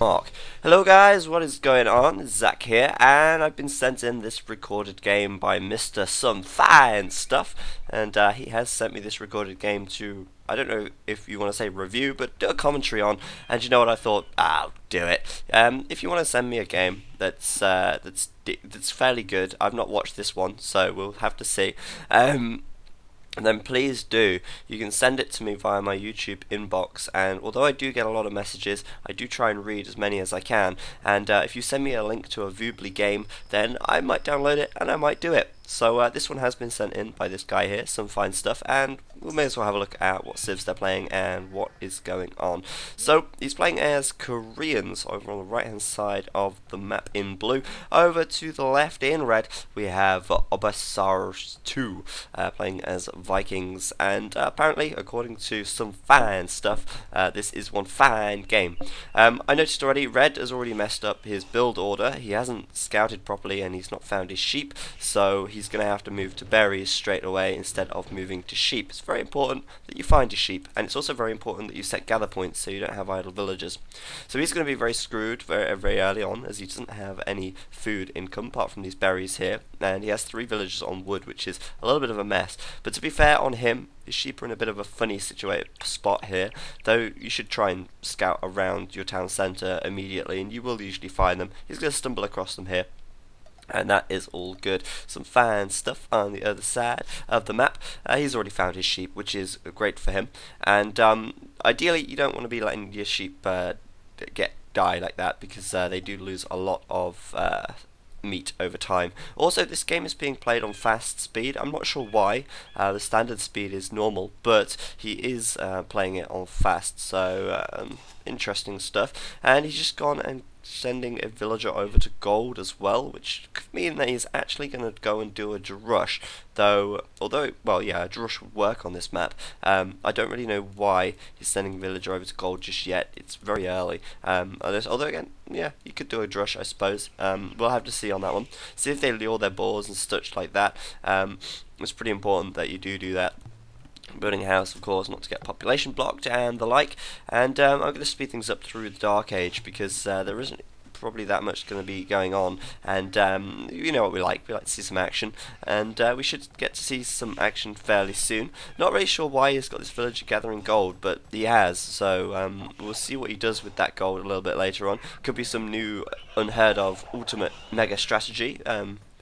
Mark. Hello guys, what is going on? Zach here, and I've been sent in this recorded game by Mr. Some Fine Stuff, and he has sent me this recorded game to, I don't know if you want to say review, but do a commentary on, and you know what, I thought, I'll do it. If you want to send me a game that's fairly good, I've not watched this one, so we'll have to see. Then please do. You can send it to me via my YouTube inbox, and although I do get a lot of messages, I do try and read as many as I can, and if you send me a link to a Voobly game, then I might download it and I might do it. So this one has been sent in by this guy here, Some Fine Stuff, and we may as well have a look at what civs they're playing and what is going on. So he's playing as Koreans over on the right hand side of the map in blue. Over to the left in red we have Obasars 2 playing as Vikings, and apparently according to Some Fine Stuff, this is one fine game. I noticed already red has already messed up his build order. He hasn't scouted properly and he's not found his sheep, so he's going to have to move to berries straight away instead of moving to sheep. It's very important that you find your sheep, and it's also very important that you set gather points so you don't have idle villagers. So he's going to be very screwed very early on, as he doesn't have any food income apart from these berries here, and he has 3 villagers on wood, which is a little bit of a mess. But to be fair on him, his sheep are in a bit of a funny situated spot here, though you should try and scout around your town centre immediately, and you will usually find them. He's going to stumble across them here, and that is all good. Some fine stuff on the other side of the map. He's already found his sheep, which is great for him, and ideally you don't want to be letting your sheep die like that, because they do lose a lot of meat over time. Also, this game is being played on fast speed. I'm not sure why. The standard speed is normal, but he is playing it on fast, so interesting stuff. And he's just gone and sending a villager over to gold as well, which could mean that he's actually going to go and do a drush, although a drush would work on this map. I don't really know why he's sending a villager over to gold just yet. It's very early, although again, yeah, you could do a drush, I suppose. We'll have to see on that one, see if they lure their boars and such like that. It's pretty important that you do that. Building a house, of course, not to get population blocked and the like. And I'm going to speed things up through the Dark Age, because there isn't probably that much going to be going on, and you know what we like to see some action, and we should get to see some action fairly soon. Not really sure why he's got this villager gathering gold, but he has, so we'll see what he does with that gold a little bit later on. Could be some new unheard of ultimate mega strategy,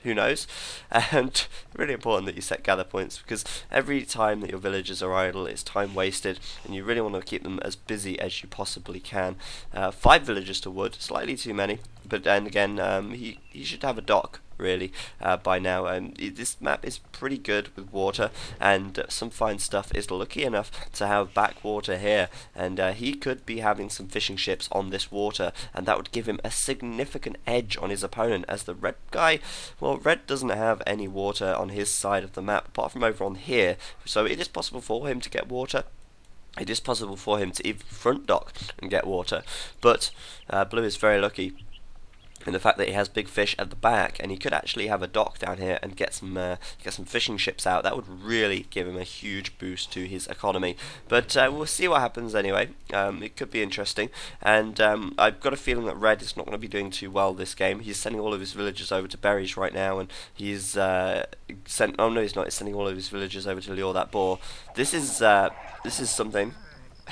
who knows. And really important that you set gather points, because every time that your villagers are idle, it's time wasted, and you really want to keep them as busy as you possibly can. 5 villagers to wood, slightly too many, but then again, he should have a dock really by now. This map is pretty good with water, and Some Fine Stuff is lucky enough to have backwater here, and he could be having some fishing ships on this water, and that would give him a significant edge on his opponent, as the red guy, well, red doesn't have any water on his side of the map apart from over on here, so it is possible for him to get water. It is possible for him to even front dock and get water, but blue is very lucky in the fact that he has big fish at the back, and he could actually have a dock down here and get some fishing ships out. That would really give him a huge boost to his economy. But we'll see what happens anyway. It could be interesting, and I've got a feeling that red is not going to be doing too well this game. He's sending all of his villagers over to berries right now, and he's he's sending all of his villagers over to lure that boar. This is something.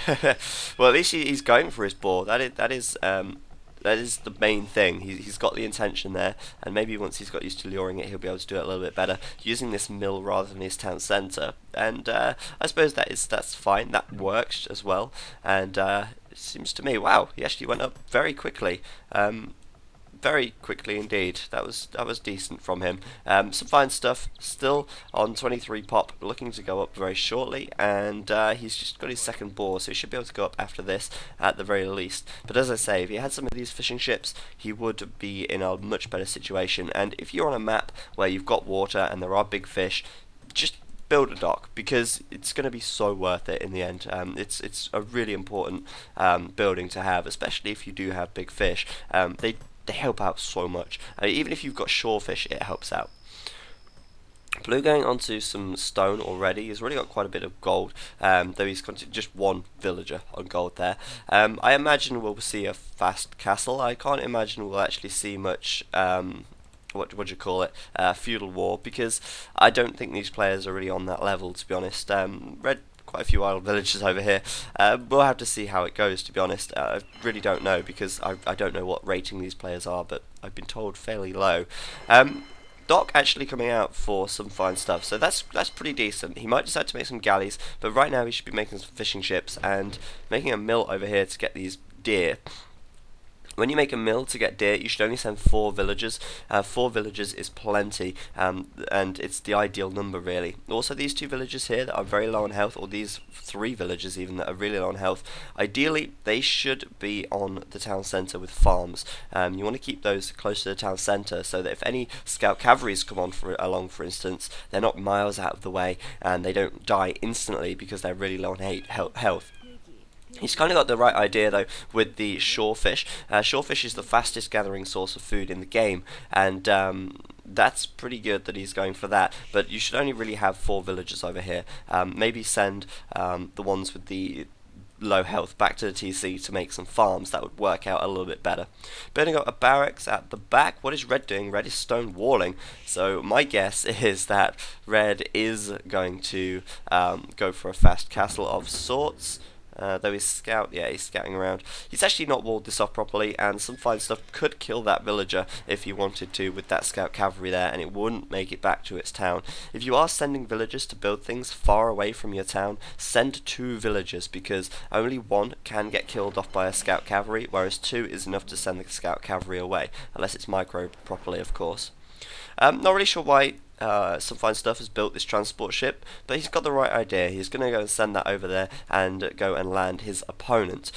Well, at least he's going for his boar. That is the main thing. He's got the intention there, and maybe once he's got used to luring it, he'll be able to do it a little bit better, using this mill rather than his town centre. And I suppose that's fine. That works as well. And it seems to me, wow, he actually went up very quickly. Very quickly indeed. That was decent from him. Some fine stuff. Still on 23 pop, looking to go up very shortly, and he's just got his second boar, so he should be able to go up after this at the very least. But as I say, if he had some of these fishing ships, he would be in a much better situation. And if you're on a map where you've got water and there are big fish, just build a dock, because it's going to be so worth it in the end. It's a really important building to have, especially if you do have big fish. They help out so much. Even if you've got shorefish, it helps out. Blue going onto some stone already. He's already got quite a bit of gold, though he's got just one villager on gold there. I imagine we'll see a fast castle. I can't imagine we'll actually see much, what do you call it, feudal war, because I don't think these players are really on that level, to be honest. Red quite a few idle villages over here. We'll have to see how it goes, to be honest. I really don't know, because I don't know what rating these players are, but I've been told fairly low. Dock actually coming out for some fine stuff, so that's pretty decent. He might decide to make some galleys, but right now he should be making some fishing ships and making a mill over here to get these deer. When you make a mill to get deer, you should only send 4 villagers. 4 villagers is plenty, and it's the ideal number, really. Also, these 2 villagers here that are very low on health, or these 3 villagers even that are really low on health, ideally they should be on the town centre with farms. You want to keep those close to the town centre so that if any scout cavalries come on along, for instance, they're not miles out of the way and they don't die instantly because they're really low on health. He's kind of got the right idea though with the shorefish. Shorefish is the fastest gathering source of food in the game, and that's pretty good that he's going for that. But you should only really have 4 villagers over here. Maybe send the ones with the low health back to the TC to make some farms. That would work out a little bit better. Building up a barracks at the back. What is Red doing? Red is stone walling. So my guess is that Red is going to go for a fast castle of sorts. Though he's scouting around. He's actually not walled this off properly, and some fine stuff could kill that villager if he wanted to with that scout cavalry there, and it wouldn't make it back to its town. If you are sending villagers to build things far away from your town, send 2 villagers, because only 1 can get killed off by a scout cavalry, whereas 2 is enough to send the scout cavalry away, unless it's micro properly, of course. Not really sure why some fine stuff has built this transport ship, but he's got the right idea. He's going to go and send that over there and go and land his opponent.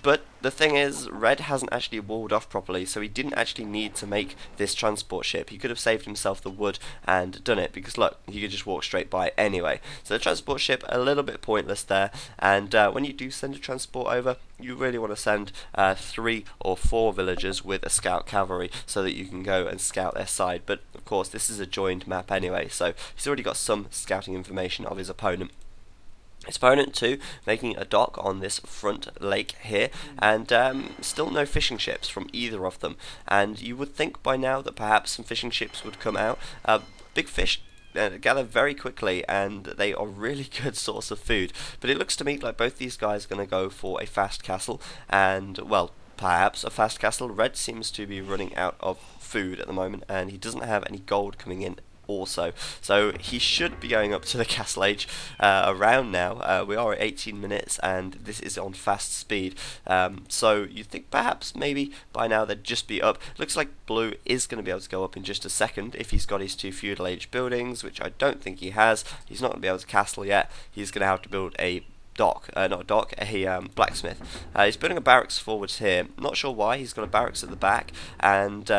But the thing is, Red hasn't actually walled off properly, so he didn't actually need to make this transport ship. He could have saved himself the wood and done it, because look, he could just walk straight by anyway. So the transport ship, a little bit pointless there, and when you do send a transport over, you really want to send 3 or 4 villagers with a scout cavalry, so that you can go and scout their side. But of course, this is a joined map anyway, so he's already got some scouting information of his opponent. His opponent too, making a dock on this front lake here, and still no fishing ships from either of them. And you would think by now that perhaps some fishing ships would come out. Big fish gather very quickly, and they are really good source of food. But it looks to me like both these guys are going to go for a fast castle, and well, perhaps a fast castle. Red seems to be running out of food at the moment, and he doesn't have any gold coming in also, so he should be going up to the castle age around now. We are at 18 minutes and this is on fast speed, so you think perhaps maybe by now they'd just be up. Looks like Blue is going to be able to go up in just a second if he's got his 2 feudal age buildings, which I don't think he has. He's not going to be able to castle yet. He's going to have to build a blacksmith. He's building a barracks forwards here. Not sure why. He's got a barracks at the back, and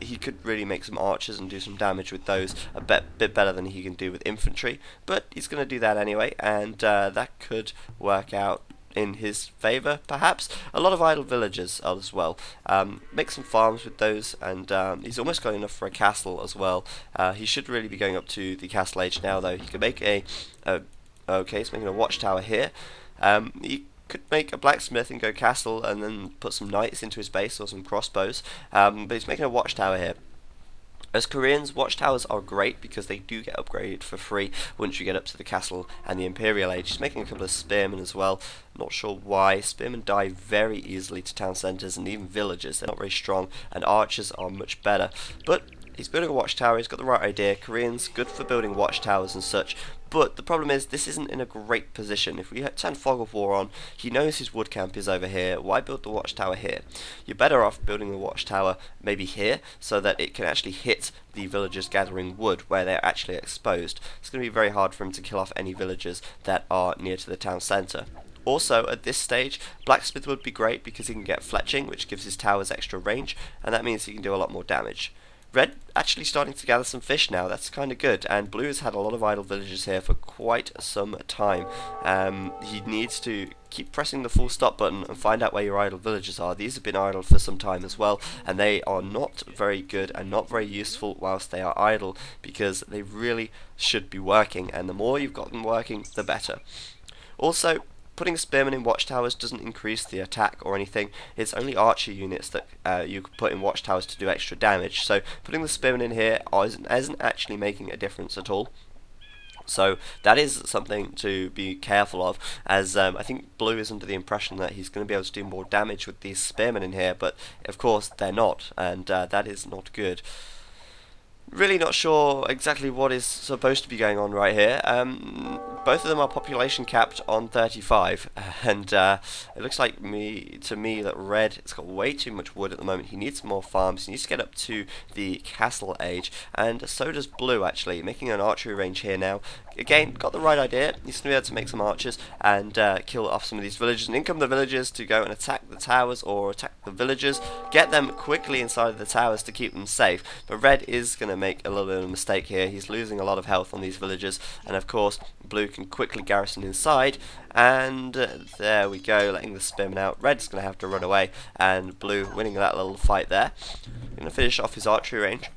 he could really make some archers and do some damage with those a bit better than he can do with infantry, but he's going to do that anyway, and that could work out in his favour, perhaps. A lot of idle villagers as well. Make some farms with those, and he's almost got enough for a castle as well. He should really be going up to the castle age now, though. He could make okay, he's making a watchtower here. He could make a blacksmith and go castle, and then put some knights into his base or some crossbows. But he's making a watchtower here. As Koreans, watchtowers are great because they do get upgraded for free once you get up to the castle and the Imperial Age. He's making a couple of spearmen as well. Not sure why. Spearmen die very easily to town centres and even villages. They're not very strong, and archers are much better. But he's building a watchtower. He's got the right idea. Koreans, good for building watchtowers and such. But the problem is, this isn't in a great position. If we turn Fog of War on, he knows his wood camp is over here. Why build the watchtower here? You're better off building the watchtower maybe here, so that it can actually hit the villagers gathering wood where they're actually exposed. It's going to be very hard for him to kill off any villagers that are near to the town centre. Also, at this stage, blacksmith would be great because he can get fletching, which gives his towers extra range, and that means he can do a lot more damage. Red actually starting to gather some fish now. That's kind of good. And Blue has had a lot of idle villagers here for quite some time. He needs to keep pressing the full stop button and find out where your idle villagers are. These have been idle for some time as well, and they are not very good and not very useful whilst they are idle, because they really should be working, and the more you've got them working, the better. Also, putting spearmen in watchtowers doesn't increase the attack or anything. It's only archer units that you could put in watchtowers to do extra damage. So putting the spearmen in here isn't actually making a difference at all. So that is something to be careful of, as I think Blue is under the impression that he's going to be able to do more damage with these spearmen in here, but of course they're not, and that is not good. Really not sure exactly what is supposed to be going on right here. Both of them are population capped on 35, and it looks like to me that Red has got way too much wood at the moment. He needs more farms. He needs to get up to the castle age, and so does Blue actually, making an archery range here now. Again, got the right idea. He's going to be able to make some archers and kill off some of these villagers, and in come the villagers to go and attack the towers or attack the villagers, get them quickly inside of the towers to keep them safe. But Red is going to make a little bit of a mistake here. He's losing a lot of health on these villagers, and of course Blue can quickly garrison inside, and there we go, letting the spearmen out. Red's going to have to run away, and Blue winning that little fight there. Going to finish off his archery range,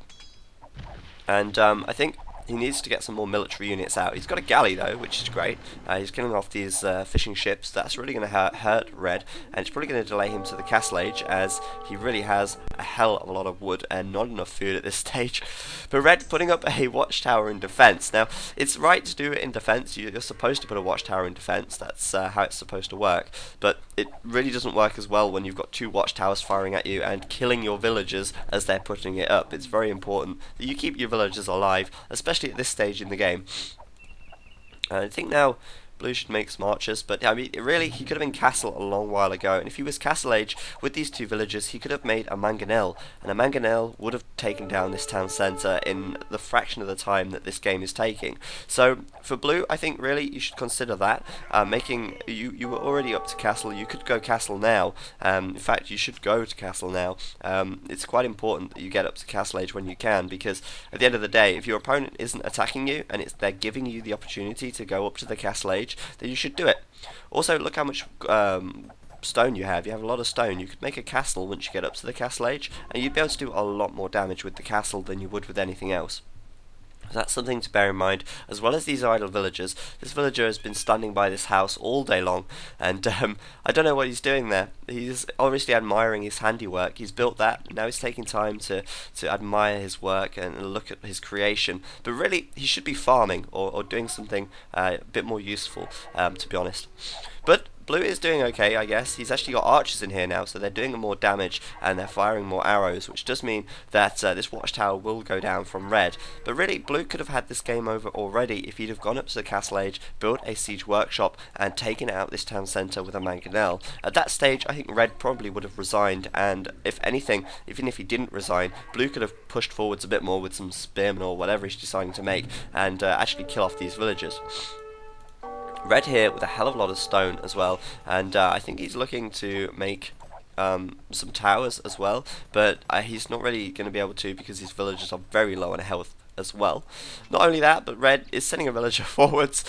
and I think he needs to get some more military units out. He's got a galley though, which is great. He's killing off these fishing ships. That's really going to hurt Red, and it's probably going to delay him to the castle age, as he really has a hell of a lot of wood and not enough food at this stage. But Red putting up a watchtower in defense. Now, it's right to do it in defense. You're supposed to put a watchtower in defense. That's how it's supposed to work. But it really doesn't work as well when you've got two watchtowers firing at you and killing your villagers as they're putting it up. It's very important that you keep your villagers alive, especially at this stage in the game. I think now Blue should make some archers, but I mean, really, he could have been castle a long while ago, and if he was castle age with these two villagers, he could have made a mangonel, and a mangonel would have taken down this town centre in the fraction of the time that this game is taking. So for Blue, I think really you should consider that. You were already up to castle. You could go castle now. In fact, you should go to castle now. It's quite important that you get up to castle age when you can, because at the end of the day, if your opponent isn't attacking you and they're giving you the opportunity to go up to the castle age, then you should do it. Also, look how much stone you have. You have a lot of stone. You could make a castle once you get up to the castle age, and you'd be able to do a lot more damage with the castle than you would with anything else. So that's something to bear in mind, as well as these idle villagers. This villager has been standing by this house all day long, and I don't know what he's doing there. He's obviously admiring his handiwork. He's built that, now he's taking time to admire his work and look at his creation. But really, he should be farming or doing something a bit more useful, to be honest. But Blue is doing okay, I guess. He's actually got archers in here now, so they're doing more damage and they're firing more arrows, which does mean that this watchtower will go down from Red. But really, Blue could have had this game over already if he'd have gone up to the castle age, built a siege workshop, and taken out this town centre with a mangonel. At that stage, I think Red probably would have resigned, and if anything, even if he didn't resign, Blue could have pushed forwards a bit more with some spearmen or whatever he's deciding to make, and actually kill off these villagers. Red here with a hell of a lot of stone as well, and I think he's looking to make some towers as well, but he's not really going to be able to because his villagers are very low on health as well. Not only that, but Red is sending a villager forwards,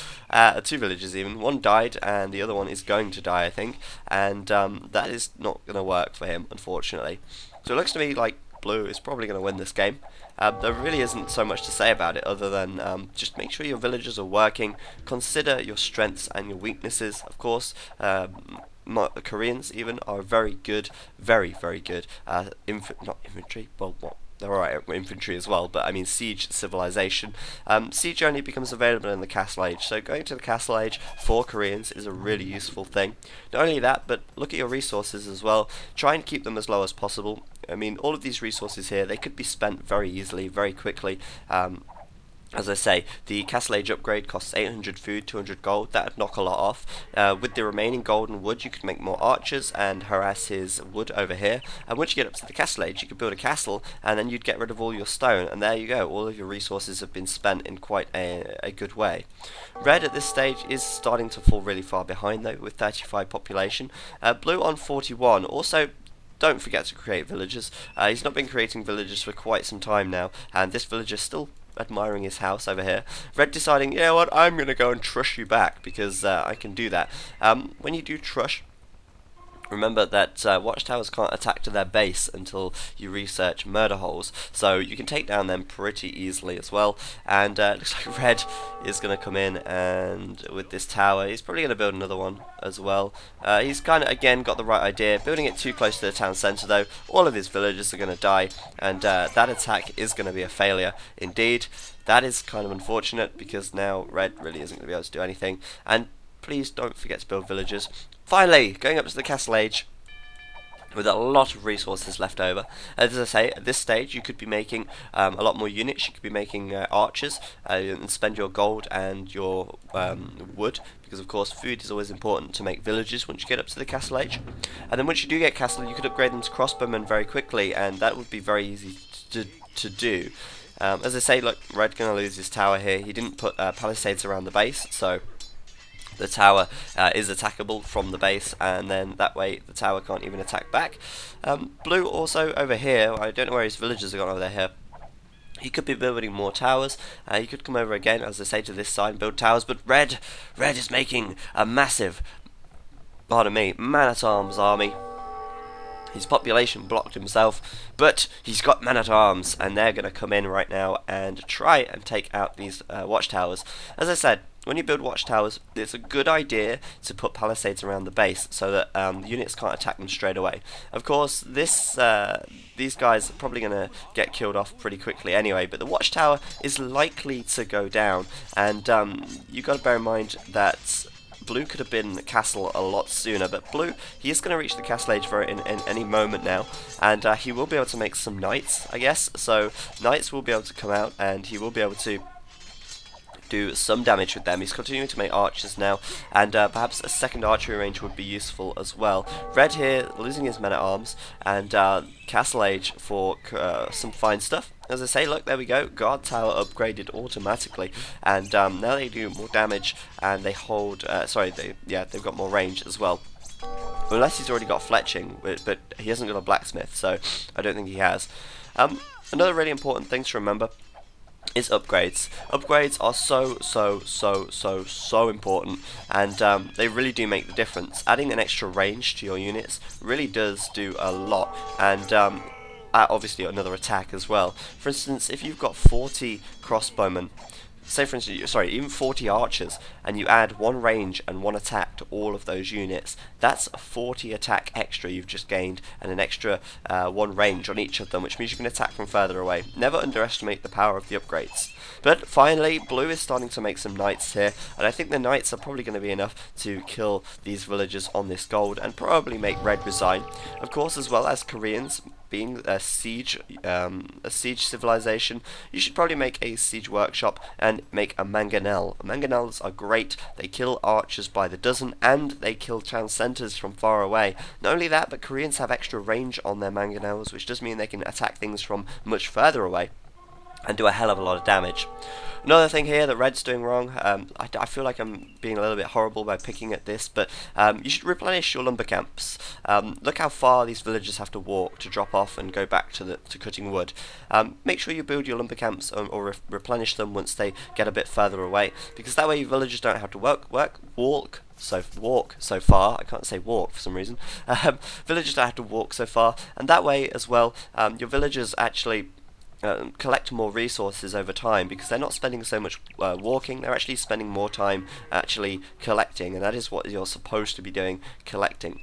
two villagers even. One died and the other one is going to die, I think, and that is not going to work for him, unfortunately. So it looks to me like Blue is probably going to win this game. There really isn't so much to say about it other than just make sure your villagers are working, consider your strengths and your weaknesses. Of course, Koreans even are very good, very good, not infantry, well, they're alright at infantry as well, but I mean siege civilization. Siege only becomes available in the castle age, so going to the castle age for Koreans is a really useful thing. Not only that, but look at your resources as well. Try and keep them as low as possible. I mean, all of these resources here, they could be spent very easily, very quickly. As I say, the Castle Age upgrade costs 800 food, 200 gold. That would knock a lot off. With the remaining gold and wood, you could make more archers and harass his wood over here. And once you get up to the Castle Age, you could build a castle, and then you'd get rid of all your stone. And there you go. All of your resources have been spent in quite a good way. Red at this stage is starting to fall really far behind, though, with 35 population. Blue on 41. Also, don't forget to create villagers. He's not been creating villagers for quite some time now, and this villager's still admiring his house over here. Red deciding, you know what, I'm going to go and trush you back, because I can do that. When you do trush, remember that watchtowers can't attack to their base until you research murder holes, so you can take down them pretty easily as well. And it looks like Red is going to come in, and with this tower, he's probably going to build another one as well. He's kind of, again, got the right idea. Building it too close to the town centre, though, all of his villagers are going to die, and that attack is going to be a failure indeed. That is kind of unfortunate, because now Red really isn't going to be able to do anything. And please don't forget to build villagers. Finally, going up to the Castle Age with a lot of resources left over. As I say, at this stage you could be making a lot more units. You could be making archers and spend your gold and your wood, because of course food is always important to make villages once you get up to the Castle Age. And then once you do get castle, you could upgrade them to crossbowmen very quickly, and that would be very easy to do. As I say, look, Red's going to lose his tower here. He didn't put palisades around the base, so the tower is attackable from the base, and then that way the tower can't even attack back. Blue also over here, I don't know where his villagers are gone over here. He could be building more towers. He could come over again, as I say, to this side and build towers, but Red is making a massive, pardon me, man-at-arms army. His population blocked himself, but he's got men-at-arms, and they're going to come in right now and try and take out these watchtowers. As I said, when you build watchtowers, it's a good idea to put palisades around the base so that the units can't attack them straight away. Of course, these guys are probably going to get killed off pretty quickly anyway, but the watchtower is likely to go down, and you've got to bear in mind that Blue could have been the castle a lot sooner, but Blue, he is going to reach the Castle Age in any moment now, and he will be able to make some knights, I guess. So knights will be able to come out, and he will be able to do some damage with them. He's continuing to make archers now, and perhaps a second archery range would be useful as well. Red here losing his men-at-arms, and Castle Age for some fine stuff. As I say, look, there we go, guard tower upgraded automatically, and now they do more damage, and they hold, they've got more range as well. Unless he's already got fletching, but he hasn't got a blacksmith, so I don't think he has. Another really important thing to remember is upgrades. Upgrades are so important, and they really do make the difference. Adding an extra range to your units really does do a lot, and obviously another attack as well. For instance, if you've got 40 crossbowmen, say for instance, even 40 archers, and you add one range and one attack to all of those units, that's a 40 attack extra you've just gained, and an extra one range on each of them, which means you can attack from further away. Never underestimate the power of the upgrades. But finally, Blue is starting to make some knights here, and I think the knights are probably going to be enough to kill these villagers on this gold, and probably make Red resign. Of course, as well as Koreans being a siege civilization, you should probably make a siege workshop and make a mangonel. Mangonels are great. They kill archers by the dozen, and they kill town centres from far away. Not only that, but Koreans have extra range on their mangonels, which does mean they can attack things from much further away and do a hell of a lot of damage. Another thing here that Red's doing wrong, I feel like I'm being a little bit horrible by picking at this, but you should replenish your lumber camps. Look how far these villagers have to walk to drop off and go back to cutting wood. Make sure you build your lumber camps or replenish them once they get a bit further away, because that way villagers don't have to walk so far. I can't say walk for some reason. Villagers don't have to walk so far, and that way as well, your villagers actually collect more resources over time, because they're not spending so much walking, they're actually spending more time actually collecting, and that is what you're supposed to be doing, collecting.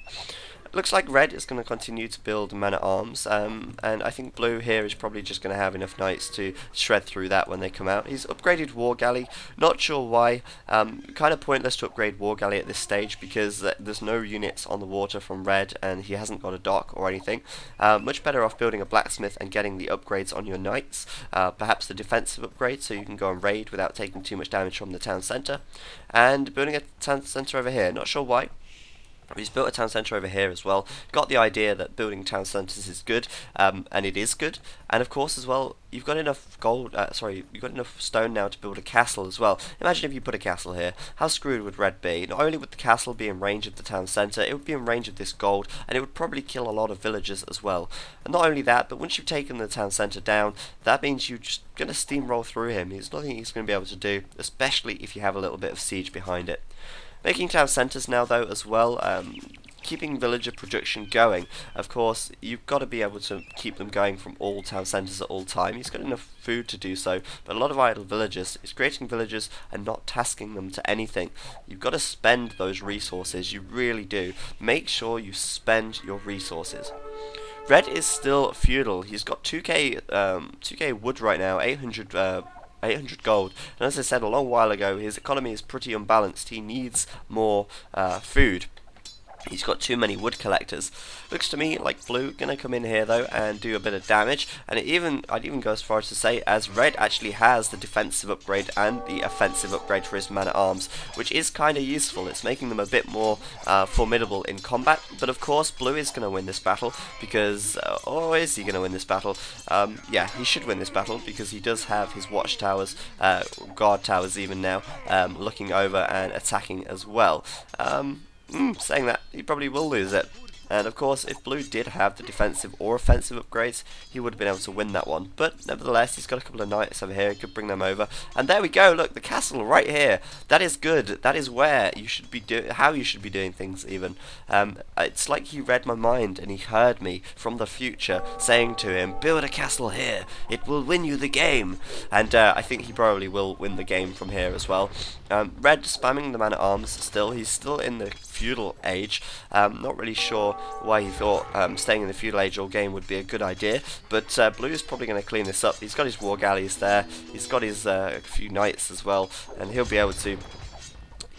Looks like Red is going to continue to build men-at-arms, and I think Blue here is probably just going to have enough knights to shred through that when they come out. He's upgraded War Galley, not sure why. Kind of pointless to upgrade War Galley at this stage, because there's no units on the water from Red, and he hasn't got a dock or anything. Much better off building a blacksmith and getting the upgrades on your knights, perhaps the defensive upgrade so you can go and raid without taking too much damage from the town centre, and building a town centre over here, not sure why. He's built a town centre over here as well. Got the idea that building town centres is good, and it is good. And of course, as well, you've got enough you've got enough stone now to build a castle as well. Imagine if you put a castle here. How screwed would red be? Not only would the castle be in range of the town centre, it would be in range of this gold, and it would probably kill a lot of villagers as well. And not only that, but once you've taken the town centre down, that means you're just going to steamroll through him. There's nothing he's going to be able to do, especially if you have a little bit of siege behind it. Making town centres now, though, as well, keeping villager production going. Of course, you've got to be able to keep them going from all town centres at all time. He's got enough food to do so, but a lot of idle villagers is creating villagers and not tasking them to anything. You've got to spend those resources, you really do. Make sure you spend your resources. Red is still feudal. He's got 2k wood right now, 800 gold, and as I said a long while ago, his economy is pretty unbalanced. He needs more food. He's got too many wood collectors. Looks to me like blue gonna come in here though and do a bit of damage, and I'd even go as far as to say as red actually has the defensive upgrade and the offensive upgrade for his man-at-arms, which is kind of useful. It's making them a bit more formidable in combat. But of course, blue is gonna win this battle because, or is he gonna win this battle? Yeah, he should win this battle because he does have his watchtowers, guard towers even now, looking over and attacking as well. Saying that, he probably will lose it. And of course, if blue did have the defensive or offensive upgrades, he would have been able to win that one. But nevertheless, he's got a couple of knights over here, he could bring them over. And there we go, look, the castle right here. That is good. That is where you should be how you should be doing things even. It's like he read my mind and he heard me from the future saying to him, build a castle here, it will win you the game. And I think he probably will win the game from here as well. Red spamming the man-at-arms still. He's still in the feudal age. Not really sure why he thought staying in the feudal age all game would be a good idea, but blue is probably going to clean this up. He's got his war galleys there, he's got his few knights as well, and he'll be able to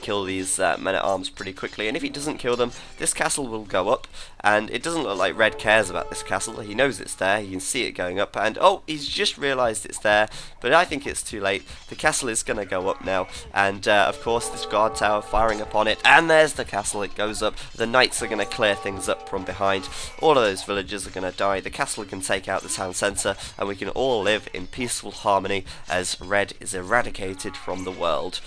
kill these men-at-arms pretty quickly. And if he doesn't kill them, this castle will go up, and it doesn't look like red cares about this castle. He knows it's there, he can see it going up, and oh, he's just realised it's there, but I think it's too late. The castle is going to go up now, and of course this guard tower firing upon it, and there's the castle, it goes up. The knights are going to clear things up from behind, all of those villagers are going to die, the castle can take out the town centre, and we can all live in peaceful harmony as red is eradicated from the world.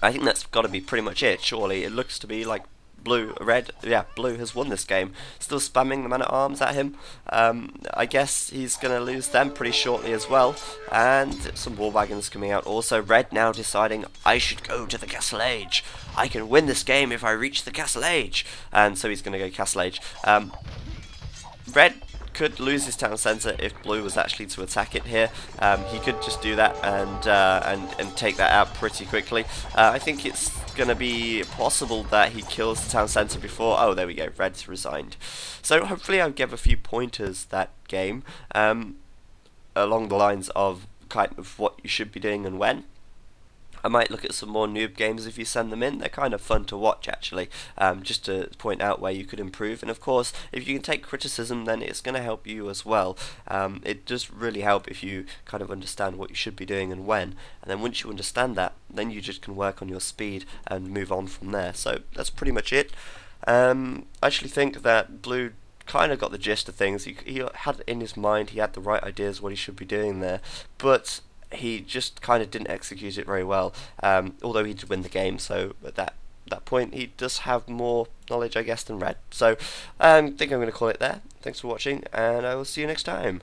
I think that's got to be pretty much it, surely. It looks to be like blue has won this game. Still spamming the man-at-arms at him. I guess he's going to lose them pretty shortly as well. And some war wagons coming out also. Red now deciding, I should go to the Castle Age. I can win this game if I reach the Castle Age. And so he's going to go Castle Age. Red could lose his town centre if blue was actually to attack it here. He could just do that and take that out pretty quickly. I think it's going to be possible that he kills the town centre before. Oh, there we go. Red's resigned. So hopefully I'll give a few pointers that game along the lines of kind of what you should be doing and when. I might look at some more noob games if you send them in. They're kind of fun to watch actually, just to point out where you could improve. And of course, if you can take criticism, then it's going to help you as well. It does really help if you kind of understand what you should be doing and when. And then once you understand that, then you just can work on your speed and move on from there. So that's pretty much it. I actually think that blue kind of got the gist of things. He had it in his mind, he had the right ideas what he should be doing there, but he just kind of didn't execute it very well, although he did win the game. So at that point he does have more knowledge, I guess, than red. So I think I'm going to call it there. Thanks for watching, and I will see you next time.